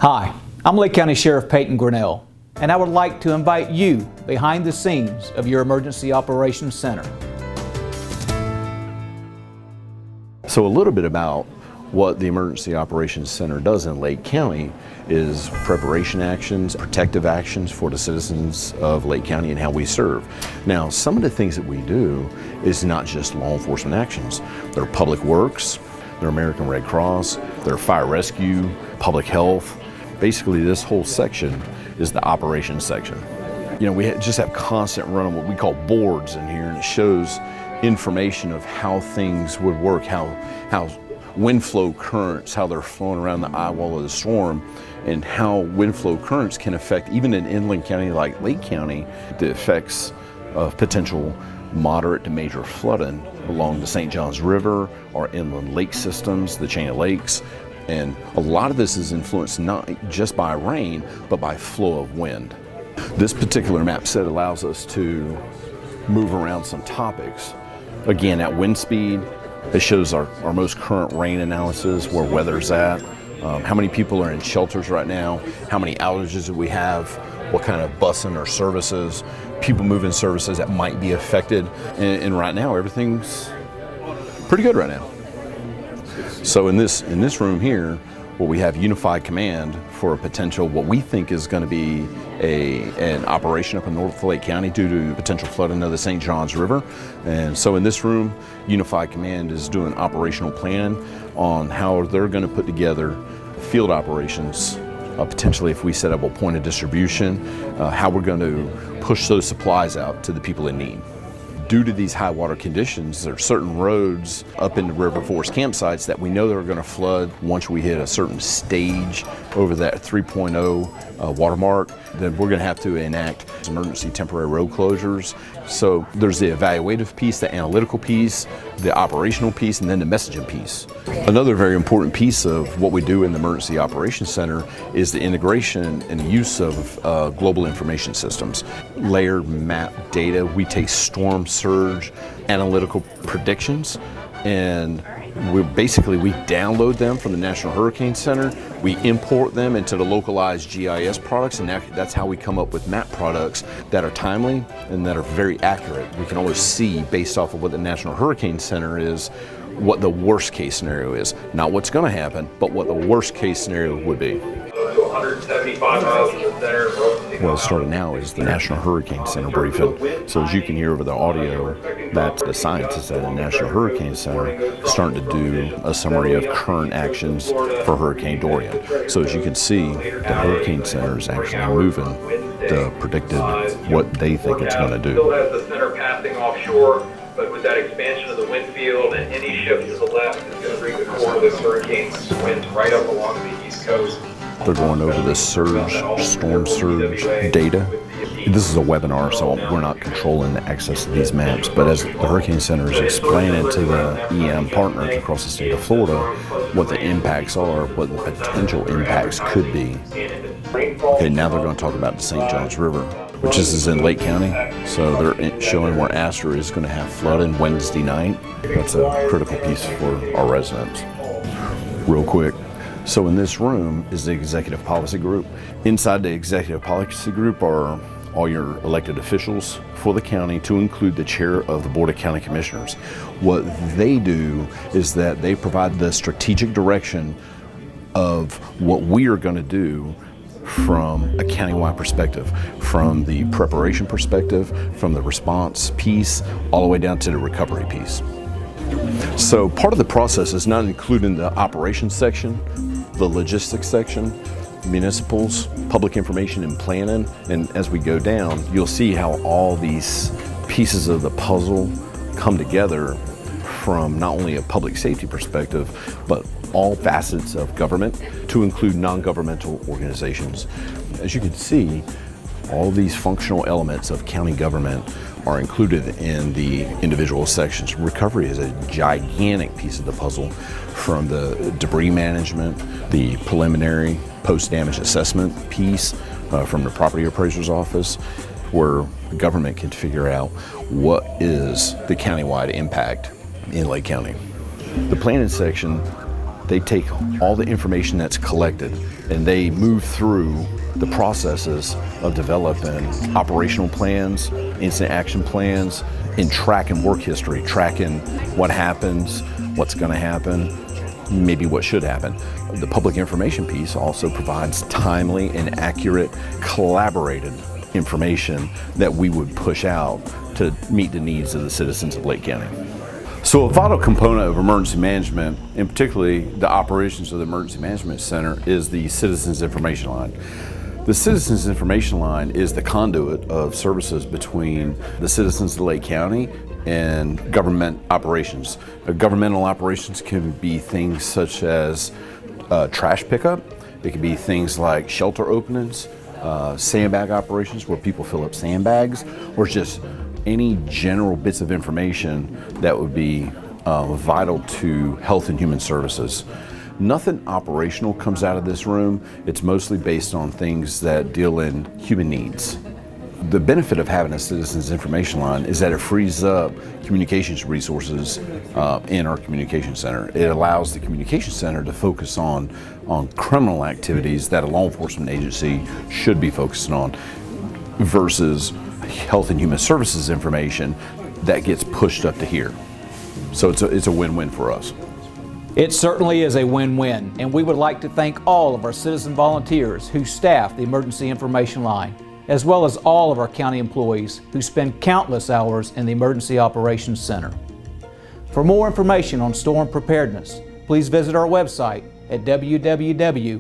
Hi, I'm Lake County Sheriff Peyton Grinnell, and I would like to invite you behind the scenes of your Emergency Operations Center. So a little bit about what the Emergency Operations Center does in Lake County is preparation actions, protective actions for the citizens of Lake County and how we serve. Now, some of the things that we do is not just law enforcement actions. They're public works, they're American Red Cross, they're fire rescue, public health. Basically, this whole section is the operations section. You know, we just have constant run on what we call boards in here, and it shows information of how things would work, how wind flow currents, how they're flowing around the eye wall of the storm, and how wind flow currents can affect, even an inland county like Lake County, the effects of potential moderate to major flooding along the St. Johns River, our inland lake systems, the chain of lakes. And a lot of this is influenced not just by rain, but by flow of wind. This particular map set allows us to move around some topics. Again, at wind speed, it shows our most current rain analysis, where weather's at, how many people are in shelters right now, how many outages do we have, what kind of busing or services, people moving services that might be affected. And right now, everything's pretty good right now. So in this room here, where we have unified command for a potential, what we think is going to be an operation up in North Lake County due to potential flooding of the St. Johns River. And so in this room, unified command is doing an operational plan on how they're going to put together field operations, potentially if we set up a point of distribution, how we're going to push those supplies out to the people in need. Due to these high water conditions, there are certain roads up in the river forest campsites that we know they're going to flood once we hit a certain stage over that 3.0 watermark. Then we're going to have to enact emergency temporary road closures. So there's the evaluative piece, the analytical piece, the operational piece, and then the messaging piece. Another very important piece of what we do in the Emergency Operations Center is the integration and the use of global information systems. Layered map data, we take storm surge analytical predictions, and we download them from the National Hurricane Center, we import them into the localized GIS products, and that's how we come up with map products that are timely and that are very accurate. We can always see, based off of what the National Hurricane Center is, what the worst case scenario is. Not what's going to happen, but what the worst case scenario would be. 175 miles from the center. Well, starting now is the National Hurricane Center briefing. So as you can hear over the audio, that's the scientists at the National Hurricane Center starting to do a summary of current actions for Hurricane Dorian. So as you can see, the Hurricane Center is actually moving the predicted what they think it's going to do. Still has the center passing offshore, but with that expansion of the wind field and any shift to the left is going to bring the core of this hurricane's winds right up along the east coast. They're going over this storm surge data. This is a webinar, so we're not controlling the access to these maps, but as the Hurricane Center is explaining to the EM partners across the state of Florida what the impacts are, what the potential impacts could be. Okay, now they're going to talk about the St. Johns River, which is in Lake County. So they're showing where Astor is going to have flooding Wednesday night. That's a critical piece for our residents. Real quick. So in this room is the Executive Policy Group. Inside the Executive Policy Group are all your elected officials for the county, to include the chair of the Board of County Commissioners. What they do is that they provide the strategic direction of what we are going to do from a countywide perspective, from the preparation perspective, from the response piece, all the way down to the recovery piece. So part of the process is not including the operations section, the logistics section, municipals, public information and planning, and as we go down, you'll see how all these pieces of the puzzle come together from not only a public safety perspective, but all facets of government, to include non-governmental organizations. As you can see, all these functional elements of county government are included in the individual sections. Recovery is a gigantic piece of the puzzle, from the debris management, the preliminary post-damage assessment piece from the property appraiser's office, where the government can figure out what is the countywide impact in Lake County. The planning section They take all the information that's collected and they move through the processes of developing operational plans, incident action plans, and tracking work history, tracking what happens, what's going to happen, maybe what should happen. The public information piece also provides timely and accurate collaborated information that we would push out to meet the needs of the citizens of Lake County. So a vital component of emergency management, and particularly the operations of the Emergency Management Center, is the Citizens Information Line. The Citizens Information Line is the conduit of services between the citizens of Lake County and government operations. Governmental operations can be things such as trash pickup. It can be things like shelter openings, sandbag operations where people fill up sandbags, or just any general bits of information that would be vital to health and human services. Nothing operational comes out of this room. It's mostly based on things that deal in human needs. The benefit of having a Citizens Information Line is that it frees up communications resources in our communication center. It allows the communication center to focus on criminal activities that a law enforcement agency should be focusing on versus health and human services information that gets pushed up to here. So it's a win-win for us. It certainly is a win-win, and we would like to thank all of our citizen volunteers who staff the Emergency Information Line, as well as all of our county employees who spend countless hours in the Emergency Operations Center. For more information on storm preparedness, please visit our website at www.lcso.org.